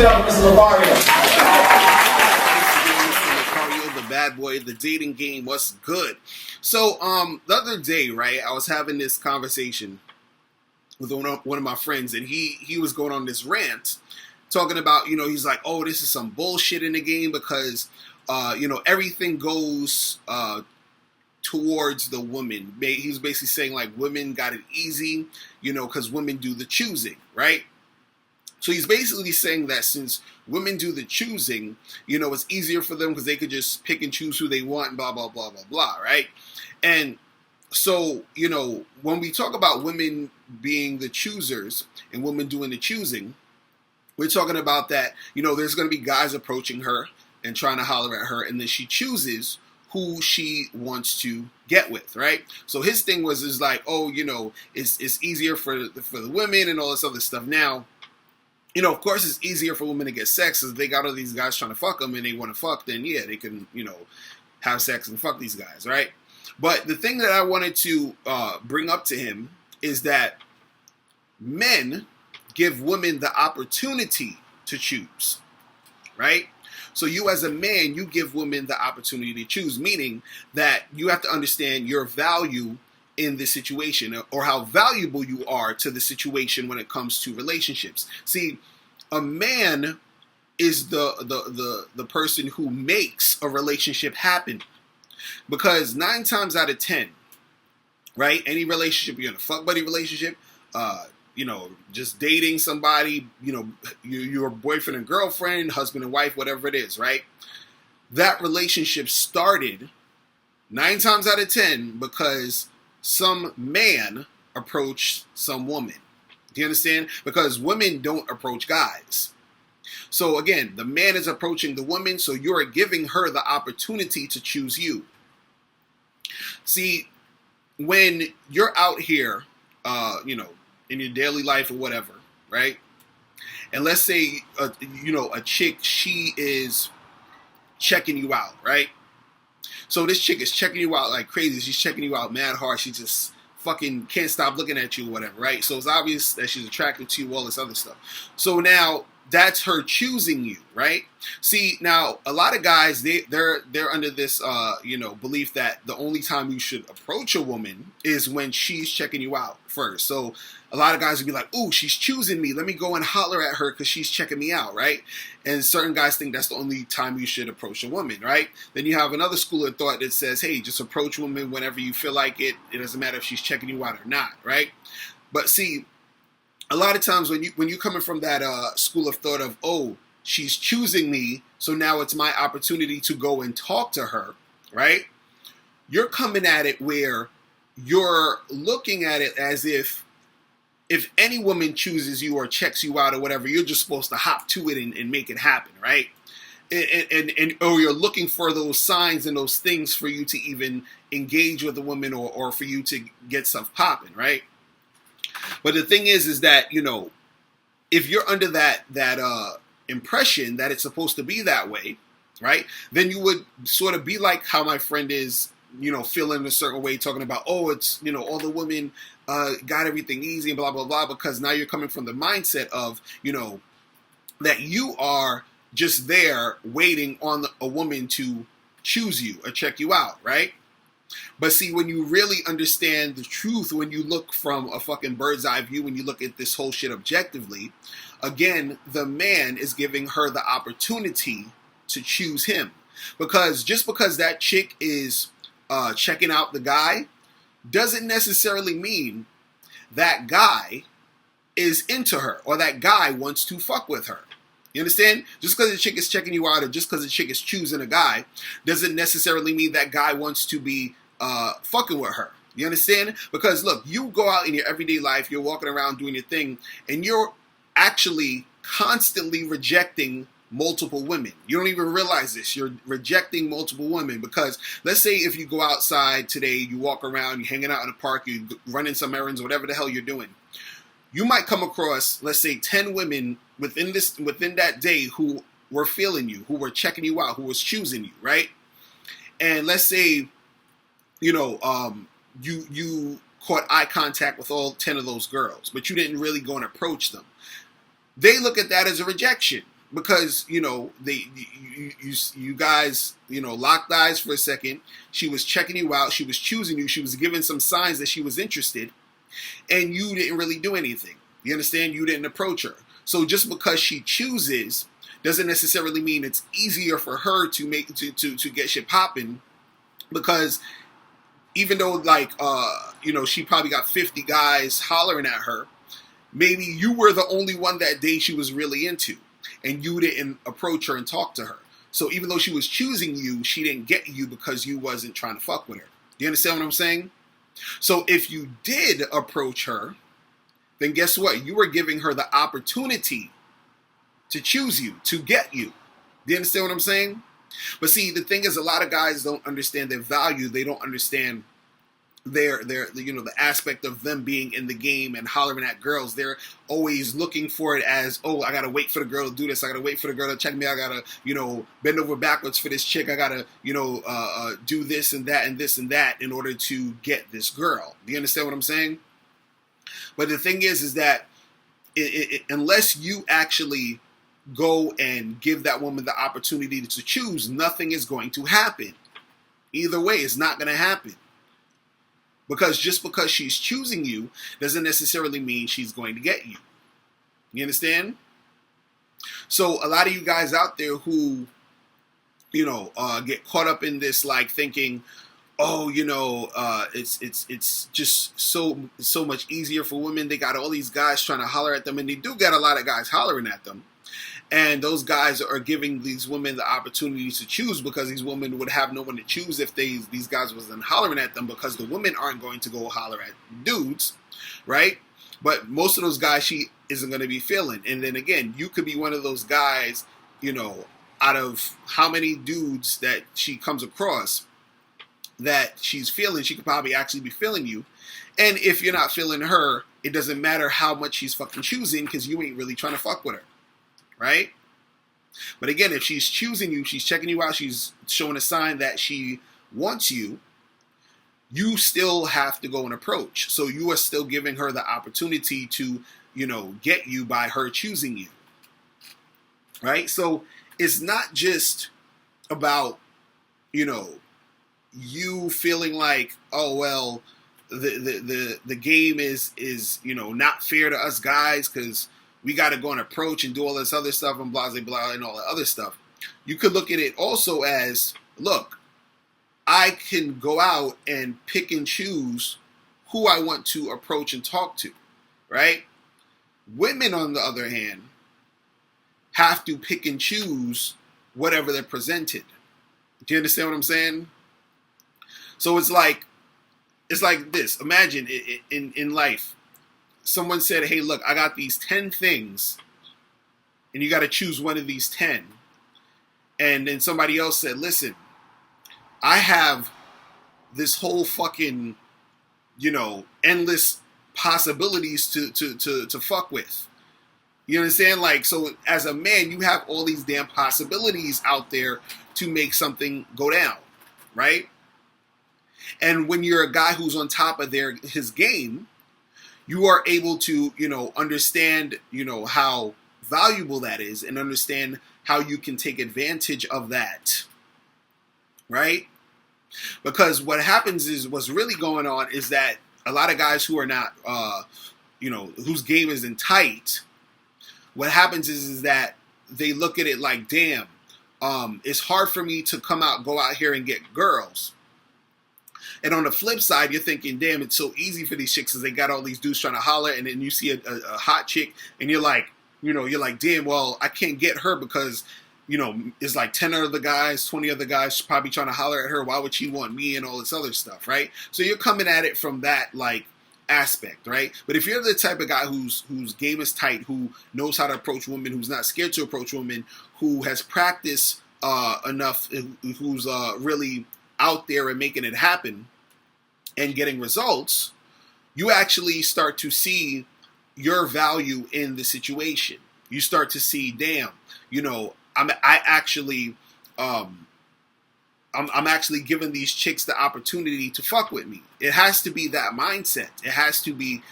it up for Mr. Lothario. The bad boy, the dating game, what's good? So, the other day, right, I was having this conversation with one of my friends, and he was going on this rant, talking about, he's like, oh, this is some bullshit in the game because, everything goes towards the woman. He's basically saying, like, women got it easy, because women do the choosing, right? So he's basically saying that since women do the choosing, it's easier for them because they could just pick and choose who they want and blah, blah, blah, blah, blah, right? And so, when we talk about women being the choosers and women doing the choosing, we're talking about that, there's going to be guys approaching her and trying to holler at her, and then she chooses who she wants to get with, right? So his thing is like, oh, it's easier for the women and all this other stuff. Now, of course, it's easier for women to get sex if they got all these guys trying to fuck them and they want to fuck, then yeah, they can, have sex and fuck these guys, right? But the thing that I wanted to bring up to him is that men give women the opportunity to choose, right? So you as a man, you give women the opportunity to choose, meaning that you have to understand your value in this situation or how valuable you are to the situation when it comes to relationships. See, a man is the person who makes a relationship happen, because 9 times out of 10, right, any relationship, you're in a fuck buddy relationship, just dating somebody, your boyfriend and girlfriend, husband and wife, whatever it is, right, that relationship started 9 times out of 10 because some man approached some woman. Do you understand? Because women don't approach guys. So again, the man is approaching the woman, so you're giving her the opportunity to choose you. See, when you're out here, in your daily life or whatever, right? And let's say, a chick, she is checking you out, right? So this chick is checking you out like crazy. She's checking you out mad hard. She just fucking can't stop looking at you or whatever, right? So it's obvious that she's attracted to you, all this other stuff. So now that's her choosing you, right? See, now a lot of guys, they're under this belief that the only time you should approach a woman is when she's checking you out first. So a lot of guys would be like, ooh, she's choosing me. Let me go and holler at her because she's checking me out, right? And certain guys think that's the only time you should approach a woman, right? Then you have another school of thought that says, hey, just approach women whenever you feel like it. It doesn't matter if she's checking you out or not, right? But see, a lot of times when you're coming from that school of thought of, oh, she's choosing me, so now it's my opportunity to go and talk to her, right? You're coming at it where you're looking at it as if any woman chooses you or checks you out or whatever, you're just supposed to hop to it and make it happen, right? And or you're looking for those signs and those things for you to even engage with a woman or for you to get stuff popping, right? But the thing is that, if you're under that impression that it's supposed to be that way, right, then you would sort of be like how my friend is, feeling a certain way, talking about, oh, it's, all the women got everything easy and blah, blah, blah, because now you're coming from the mindset of, that you are just there waiting on a woman to choose you or check you out, right? But see, when you really understand the truth, when you look from a fucking bird's eye view, when you look at this whole shit objectively, again, the man is giving her the opportunity to choose him. Because just because that chick is checking out the guy doesn't necessarily mean that guy is into her or that guy wants to fuck with her. You understand? Just because the chick is checking you out or just because the chick is choosing a guy doesn't necessarily mean that guy wants to be fucking with her. You understand? Because look, you go out in your everyday life, you're walking around doing your thing, and you're actually constantly rejecting multiple women. You don't even realize this. You're rejecting multiple women because let's say if you go outside today, you walk around, you're hanging out in a park, you're running some errands, whatever the hell you're doing. You might come across, let's say, 10 women within that day who were feeling you, who were checking you out, who was choosing you, right? And let's say, you caught eye contact with all 10 of those girls, but you didn't really go and approach them. They look at that as a rejection. because you guys locked eyes for a second. She was checking you out. She was choosing you. She was giving some signs that she was interested, and you didn't really do anything. You understand? You didn't approach her. So just because she chooses doesn't necessarily mean it's easier for her to make to get shit popping, because even though she probably got 50 guys hollering at her, maybe you were the only one that day she was really into, and you didn't approach her and talk to her. So even though she was choosing you, she didn't get you because you wasn't trying to fuck with her. You understand what I'm saying? So if you did approach her, then guess what? You were giving her the opportunity to choose you, to get you. Do you understand what I'm saying? But see, the thing is, a lot of guys don't understand their value. They don't understand the aspect of them being in the game and hollering at girls. They're always looking for it as, oh, I gotta wait for the girl to do this. I gotta wait for the girl to check me. I gotta, bend over backwards for this chick. I gotta, do this and that and this and that in order to get this girl. Do you understand what I'm saying? But the thing is that unless you actually go and give that woman the opportunity to choose, nothing is going to happen. Either way, it's not going to happen. Because just because she's choosing you doesn't necessarily mean she's going to get you. You understand? So a lot of you guys out there who, get caught up in this, like thinking, oh, it's just so much easier for women. They got all these guys trying to holler at them, and they do get a lot of guys hollering at them. And those guys are giving these women the opportunity to choose, because these women would have no one to choose if these guys wasn't hollering at them, because the women aren't going to go holler at dudes, right? But most of those guys she isn't going to be feeling. And then again, you could be one of those guys, out of how many dudes that she comes across that she's feeling, she could probably actually be feeling you. And if you're not feeling her, it doesn't matter how much she's fucking choosing, because you ain't really trying to fuck with her. Right? But again, if she's choosing you, she's checking you out, she's showing a sign that she wants you, you still have to go and approach. So you are still giving her the opportunity to, get you by her choosing you. Right? So it's not just about, you feeling like, oh, well, the game is not fair to us guys because we got to go and approach and do all this other stuff and blah, blah, blah, and all that other stuff. You could look at it also as, look, I can go out and pick and choose who I want to approach and talk to, right? Women, on the other hand, have to pick and choose whatever they're presented. Do you understand what I'm saying? So it's like this. Imagine in life, someone said, hey, look, I got these 10 things, and you got to choose one of these 10. And then somebody else said, listen, I have this whole fucking, endless possibilities to fuck with. You understand? Like, so as a man, you have all these damn possibilities out there to make something go down, right? And when you're a guy who's on top of his game, you are able to, understand, how valuable that is, and understand how you can take advantage of that, right? Because what happens is, what's really going on is that a lot of guys who are not, whose game isn't tight, what happens is that they look at it like, damn, it's hard for me to go out here and get girls. And on the flip side, you're thinking, damn, it's so easy for these chicks because they got all these dudes trying to holler, and then you see a hot chick, and you're like, damn, well, I can't get her because, it's like 10 other guys, 20 other guys probably trying to holler at her. Why would she want me and all this other stuff, right? So you're coming at it from that, aspect, right? But if you're the type of guy whose game is tight, who knows how to approach women, who's not scared to approach women, who has practiced enough, who's really out there and making it happen and getting results, you actually start to see your value in the situation. You start to see, damn, I'm actually giving these chicks the opportunity to fuck with me. It has to be that mindset. It has to be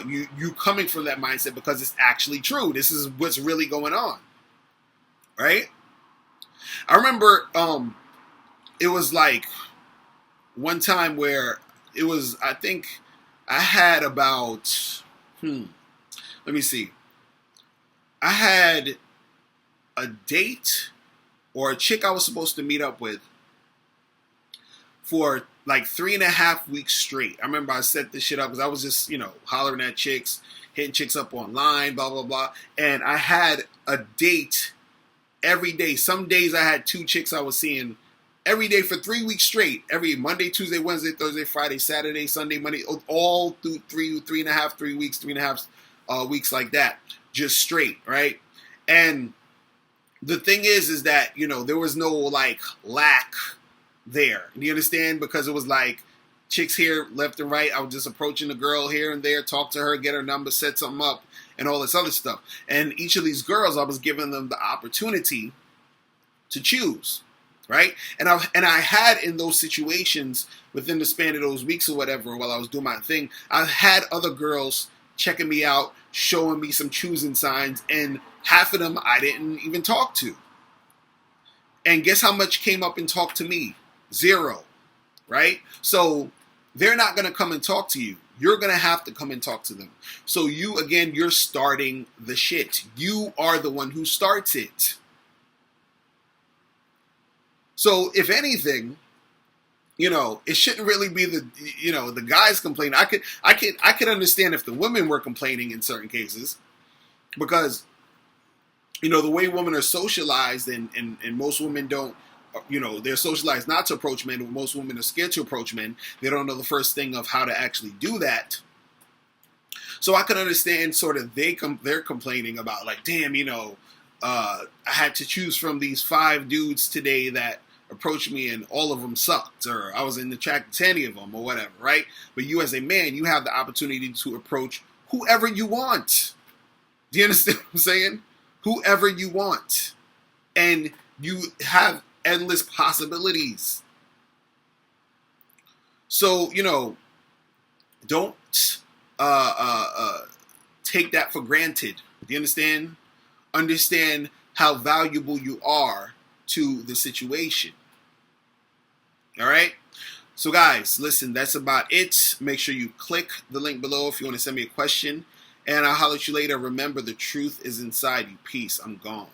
you coming from that mindset, because it's actually true. This is what's really going on. right? I remember it was like one time where it was, I think I had about, let me see. I had a date or a chick I was supposed to meet up with for like 3.5 weeks straight. I remember I set this shit up because I was just, hollering at chicks, hitting chicks up online, blah, blah, blah. And I had a date every day. Some days I had 2 chicks I was seeing every day for 3 weeks straight. Every Monday, Tuesday, Wednesday, Thursday, Friday, Saturday, Sunday, Monday, all through 3 weeks like that. Just straight, right? And the thing is that, there was no like lack there. You understand? Because it was like chicks here left and right. I was just approaching the girl here and there, talk to her, get her number, set something up, and all this other stuff. And each of these girls, I was giving them the opportunity to choose, right? And I had in those situations within the span of those weeks or whatever, while I was doing my thing, I had other girls checking me out, showing me some choosing signs, and half of them I didn't even talk to. And guess how much came up and talked to me? 0, right? So they're not going to come and talk to you. You're going to have to come and talk to them. So you're starting the shit. You are the one who starts it. So if anything, it shouldn't really be the guys complaining. I could understand if the women were complaining in certain cases, because the way women are socialized, and most women don't, they're socialized not to approach men. Most women are scared to approach men. They don't know the first thing of how to actually do that. So I could understand sort of they're complaining about like, damn, I had to choose from these 5 dudes today that approached me and all of them sucked, or I wasn't attracted to any of them or whatever, right? But you as a man, you have the opportunity to approach whoever you want. Do you understand what I'm saying? Whoever you want. And you have endless possibilities. So, don't take that for granted. Do you understand? Understand how valuable you are to the situation. All right? So guys, listen, that's about it. Make sure you click the link below if you want to send me a question. And I'll holler at you later. Remember, the truth is inside you. Peace. I'm gone.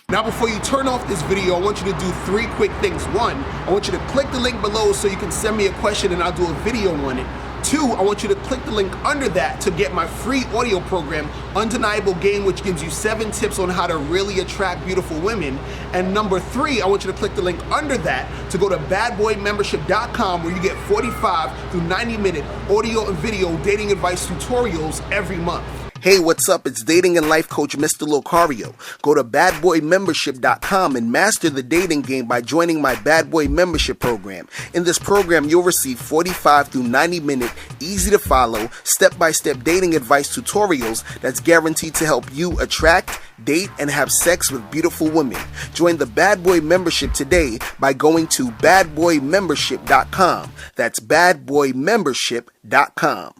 Now, before you turn off this video, I want you to do 3 quick things. 1, I want you to click the link below so you can send me a question and I'll do a video on it. 2, I want you to click the link under that to get my free audio program, Undeniable Game, which gives you 7 tips on how to really attract beautiful women. And number 3, I want you to click the link under that to go to badboymembership.com, where you get 45 through 90-minute audio and video dating advice tutorials every month. Hey, what's up? It's dating and life coach Mr. Locario. Go to badboymembership.com and master the dating game by joining my Bad Boy Membership program. In this program, you'll receive 45 through 90-minute, easy to follow, step-by-step dating advice tutorials that's guaranteed to help you attract, date, and have sex with beautiful women. Join the Bad Boy Membership today by going to badboymembership.com. That's badboymembership.com.